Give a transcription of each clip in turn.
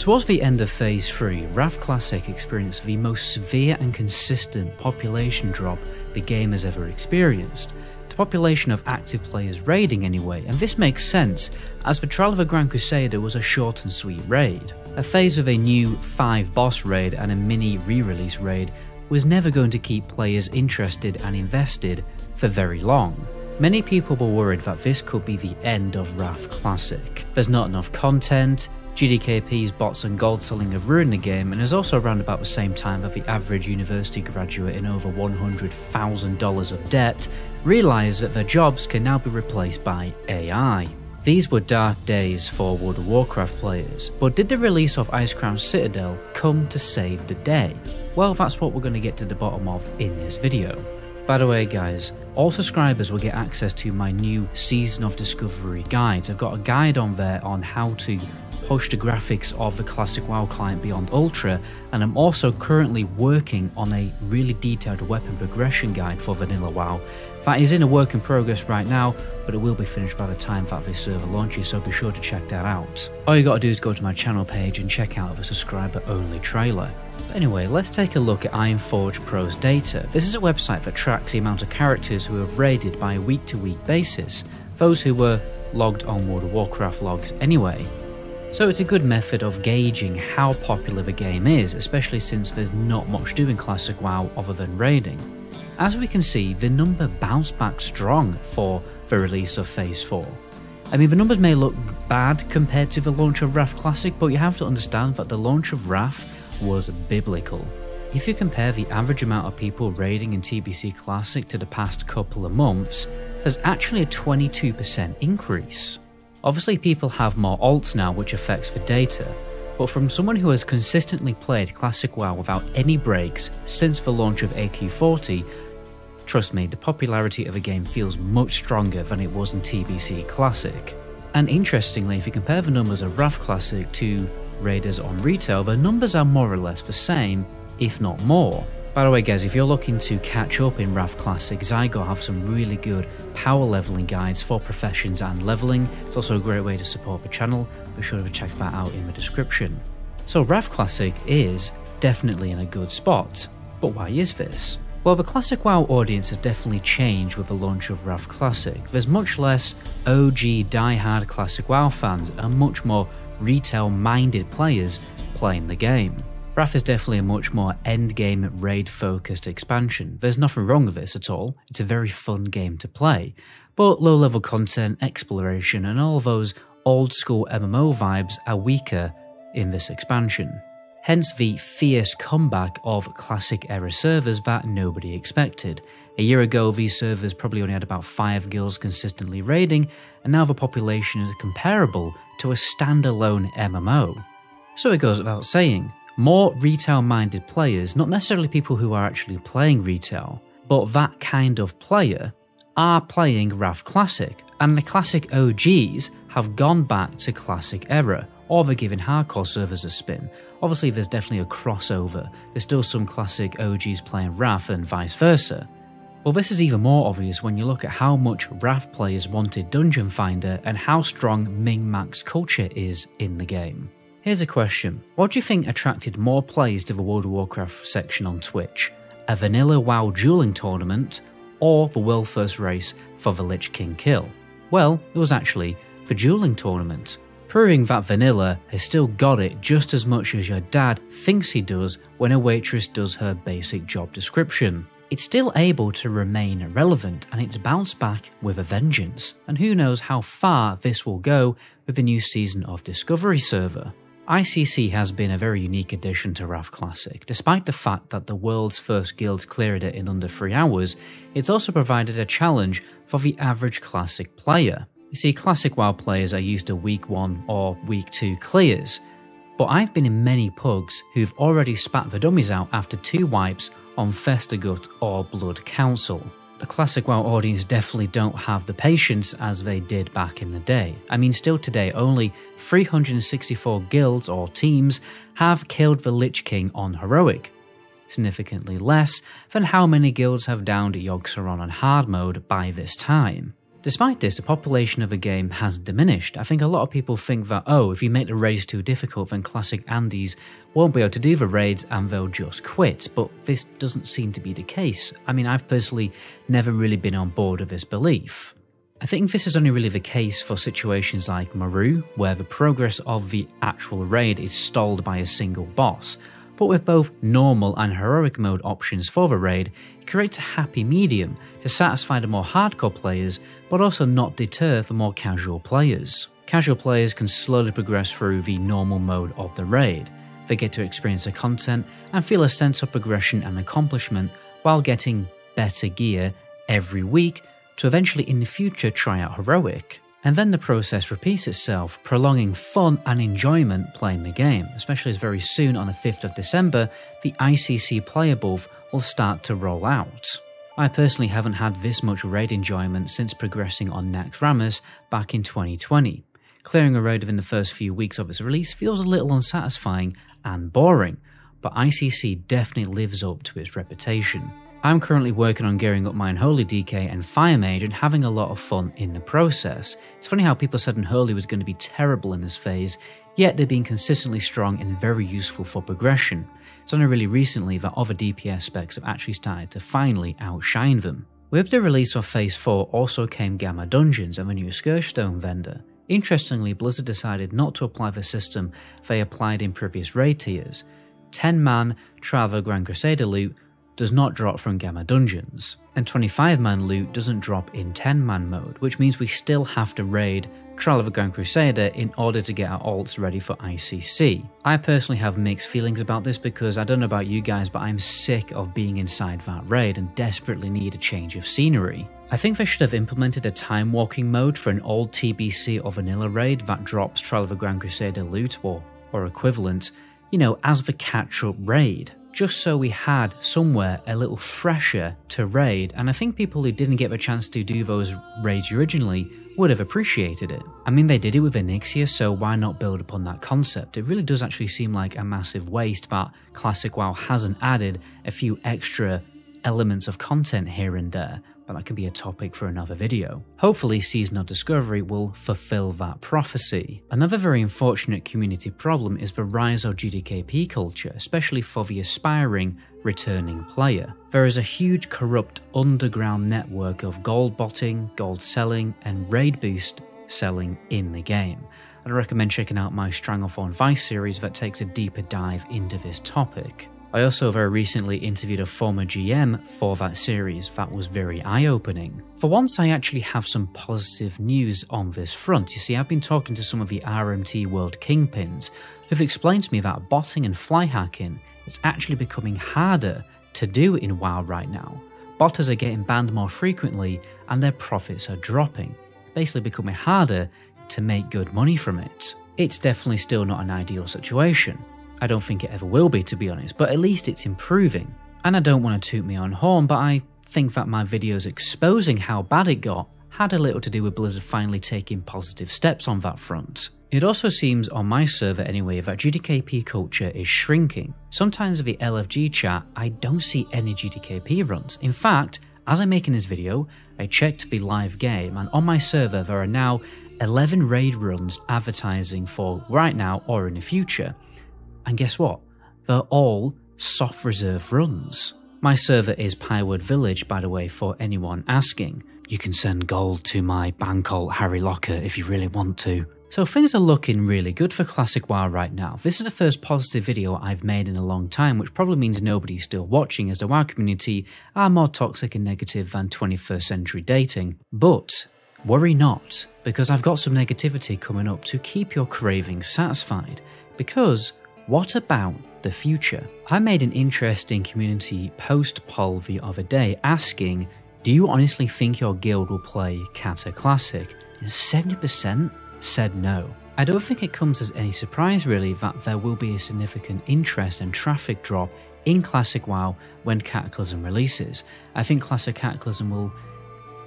Towards the end of Phase 3, Wrath Classic experienced the most severe and consistent population drop the game has ever experienced. The population of active players raiding anyway, and this makes sense, as the Trial of the Grand Crusader was a short and sweet raid. A phase with a new 5 boss raid and a mini re-release raid was never going to keep players interested and invested for very long. Many people were worried that this could be the end of Wrath Classic. There's not enough content, GDKPs, bots and gold selling have ruined the game, and it's also around about the same time that the average university graduate in over $100,000 of debt realised that their jobs can now be replaced by AI. These were dark days for World of Warcraft players, but did the release of Icecrown Citadel come to save the day? Well, that's what we're going to get to the bottom of in this video. By the way guys, all subscribers will get access to my new Season of Discovery guides. I've got a guide on there on how to push the graphics of the classic WoW client beyond Ultra, and I'm also currently working on a really detailed weapon progression guide for Vanilla WoW. That is in a work in progress right now, but it will be finished by the time that this server launches, so be sure to check that out. All you gotta do is go to my channel page and check out the subscriber only trailer. But anyway, let's take a look at Ironforge Pro's data. This is a website that tracks the amount of characters who have raided by a week-to-week basis, those who were logged on World of Warcraft logs anyway. So it's a good method of gauging how popular the game is, especially since there's not much to do in Classic WoW other than raiding. As we can see, the number bounced back strong for the release of Phase 4. I mean, the numbers may look bad compared to the launch of Wrath Classic, but you have to understand that the launch of Wrath was biblical. If you compare the average amount of people raiding in TBC Classic to the past couple of months, there's actually a 22% increase. Obviously people have more alts now, which affects the data, but from someone who has consistently played Classic WoW without any breaks since the launch of AQ40, trust me, the popularity of the game feels much stronger than it was in TBC Classic. And interestingly, if you compare the numbers of Wrath Classic to raiders on retail, the numbers are more or less the same, if not more. By the way guys, if you're looking to catch up in Wrath Classic, Zygor have some really good power leveling guides for professions and leveling. It's also a great way to support the channel, be sure to check that out in the description. So Wrath Classic is definitely in a good spot, but why is this? Well, the Classic WoW audience has definitely changed with the launch of Wrath Classic. There's much less OG die-hard Classic WoW fans and much more retail-minded players playing the game. Wrath is definitely a much more endgame raid-focused expansion. There's nothing wrong with this at all, it's a very fun game to play, but low-level content, exploration, and all those old-school MMO vibes are weaker in this expansion. Hence the fierce comeback of classic-era servers that nobody expected. A year ago, these servers probably only had about 5 guilds consistently raiding, and now the population is comparable to a standalone MMO. So it goes without saying, more retail-minded players, not necessarily people who are actually playing retail, but that kind of player, are playing Wrath Classic, and the Classic OGs have gone back to Classic Era, or they're giving hardcore servers a spin. Obviously there's definitely a crossover, there's still some Classic OGs playing Wrath and vice versa. Well, this is even more obvious when you look at how much Wrath players wanted Dungeon Finder and how strong min-max culture is in the game. Here's a question, what do you think attracted more players to the World of Warcraft section on Twitch? A vanilla WoW dueling tournament, or the world first race for the Lich King kill? Well, it was actually the dueling tournament, proving that vanilla has still got it just as much as your dad thinks he does when a waitress does her basic job description. It's still able to remain relevant, and it's bounced back with a vengeance, and who knows how far this will go with the new Season of Discovery server. ICC has been a very unique addition to Wrath Classic. Despite the fact that the world's first guilds cleared it in under 3 hours, it's also provided a challenge for the average Classic player. You see, Classic WoW players are used to week 1 or week 2 clears, but I've been in many pugs who've already spat the dummies out after 2 wipes on Festergut or Blood Council. The Classic WoW audience definitely don't have the patience as they did back in the day. I mean, still today, only 364 guilds or teams have killed the Lich King on Heroic, significantly less than how many guilds have downed Yogg-Saron on hard mode by this time. Despite this, the population of the game has diminished. I think a lot of people think that, oh, if you make the raids too difficult, then classic Andes won't be able to do the raids and they'll just quit, but this doesn't seem to be the case. I mean, I've personally never really been on board with this belief. I think this is only really the case for situations like Maru, where the progress of the actual raid is stalled by a single boss. But with both normal and heroic mode options for the raid, it creates a happy medium to satisfy the more hardcore players, but also not deter the more casual players. Casual players can slowly progress through the normal mode of the raid. They get to experience the content and feel a sense of progression and accomplishment while getting better gear every week to eventually in the future try out heroic. And then the process repeats itself, prolonging fun and enjoyment playing the game, especially as very soon on the 5th of December, the ICC player buff will start to roll out. I personally haven't had this much raid enjoyment since progressing on Naxxramas back in 2020. Clearing a raid within the first few weeks of its release feels a little unsatisfying and boring, but ICC definitely lives up to its reputation. I'm currently working on gearing up my Unholy DK and Fire Mage and having a lot of fun in the process. It's funny how people said Unholy was going to be terrible in this phase, yet they've been consistently strong and very useful for progression. It's only really recently that other DPS specs have actually started to finally outshine them. With the release of Phase 4 also came Gamma Dungeons and the new Scourgestone vendor. Interestingly, Blizzard decided not to apply the system they applied in previous raid tiers. 10-man Trial of the Grand Crusader loot does not drop from Gamma Dungeons, and 25-man loot doesn't drop in 10-man mode, which means we still have to raid Trial of the Grand Crusader in order to get our alts ready for ICC. I personally have mixed feelings about this because I don't know about you guys, but I'm sick of being inside that raid and desperately need a change of scenery. I think they should have implemented a time walking mode for an old TBC or vanilla raid that drops Trial of the Grand Crusader loot or equivalent, you know, as the catch-up raid. Just so we had somewhere a little fresher to raid, and I think people who didn't get the chance to do those raids originally would have appreciated it. I mean, they did it with Onyxia, so why not build upon that concept? It really does actually seem like a massive waste that Classic WoW hasn't added a few extra elements of content here and there, but that can be a topic for another video. Hopefully Season of Discovery will fulfill that prophecy. Another very unfortunate community problem is the rise of GDKP culture, especially for the aspiring returning player. There is a huge corrupt underground network of gold botting, gold selling and raid boost selling in the game. I'd recommend checking out my Stranglethorn Vice series that takes a deeper dive into this topic. I also very recently interviewed a former GM for that series that was very eye-opening. For once, I actually have some positive news on this front. You see, I've been talking to some of the RMT World Kingpins who've explained to me that botting and fly hacking is actually becoming harder to do in WoW right now. Botters are getting banned more frequently and their profits are dropping, basically becoming harder to make good money from it. It's definitely still not an ideal situation. I don't think it ever will be, to be honest, but at least it's improving. And I don't want to toot me on horn, but I think that my videos exposing how bad it got had a little to do with Blizzard finally taking positive steps on that front. It also seems, on my server anyway, that GDKP culture is shrinking. Sometimes in the LFG chat, I don't see any GDKP runs. In fact, as I'm making this video, I checked the live game, and on my server there are now 11 raid runs advertising for right now or in the future. And guess what? They're all soft reserve runs. My server is Pywood Village, by the way, for anyone asking. You can send gold to my bank alt Harry Locker if you really want to. So things are looking really good for Classic WoW right now. This is the first positive video I've made in a long time, which probably means nobody's still watching, as the WoW community are more toxic and negative than 21st century dating. But worry not, because I've got some negativity coming up to keep your cravings satisfied. Because what about the future? I made an interesting community post poll the other day asking, do you honestly think your guild will play Cataclysm? And 70% said no. I don't think it comes as any surprise really that there will be a significant interest and traffic drop in Classic WoW when Cataclysm releases. I think Classic Cataclysm will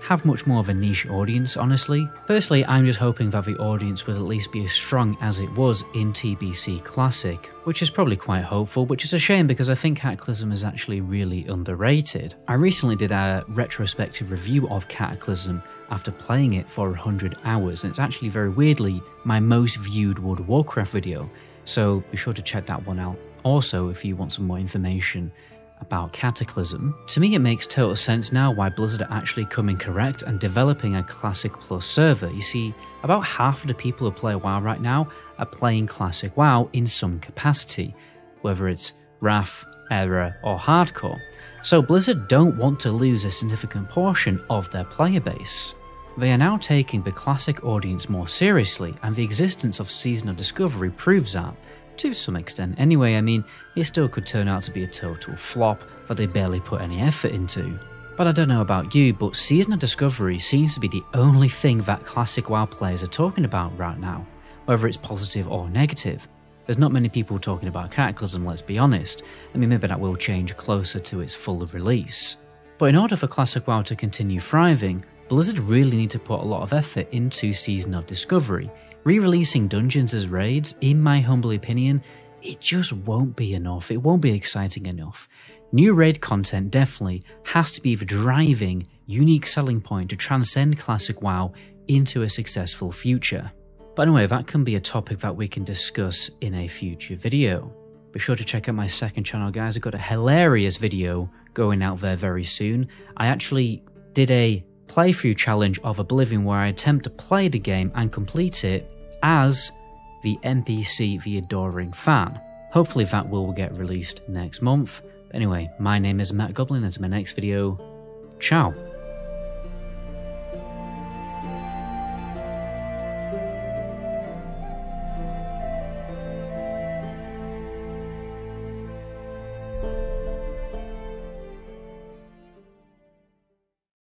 have much more of a niche audience, honestly. Personally, I'm just hoping that the audience will at least be as strong as it was in TBC Classic, which is probably quite hopeful, which is a shame because I think Cataclysm is actually really underrated. I recently did a retrospective review of Cataclysm after playing it for 100 hours, and it's actually very weirdly my most viewed World of Warcraft video, so be sure to check that one out. Also, if you want some more information about Cataclysm. To me, it makes total sense now why Blizzard are actually coming correct and developing a Classic Plus server. You see, about half of the people who play WoW right now are playing Classic WoW in some capacity, whether it's Wrath, Era, or Hardcore. So Blizzard don't want to lose a significant portion of their player base. They are now taking the Classic audience more seriously, and the existence of Season of Discovery proves that. To some extent anyway. I mean, it still could turn out to be a total flop that they barely put any effort into. But I don't know about you, but Season of Discovery seems to be the only thing that Classic WoW players are talking about right now, whether it's positive or negative. There's not many people talking about Cataclysm, let's be honest. I mean, maybe that will change closer to its full release. But in order for Classic WoW to continue thriving, Blizzard really need to put a lot of effort into Season of Discovery. Re-releasing dungeons as raids, in my humble opinion, it just won't be enough, it won't be exciting enough. New raid content definitely has to be the driving, unique selling point to transcend Classic WoW into a successful future. But anyway, that can be a topic that we can discuss in a future video. Be sure to check out my second channel, guys. I've got a hilarious video going out there very soon. I actually did a playthrough challenge of Oblivion where I attempt to play the game and complete it as the NPC, the Adoring Fan. Hopefully that will get released next month. But anyway, my name is Matt Goblin, and in my next video, ciao.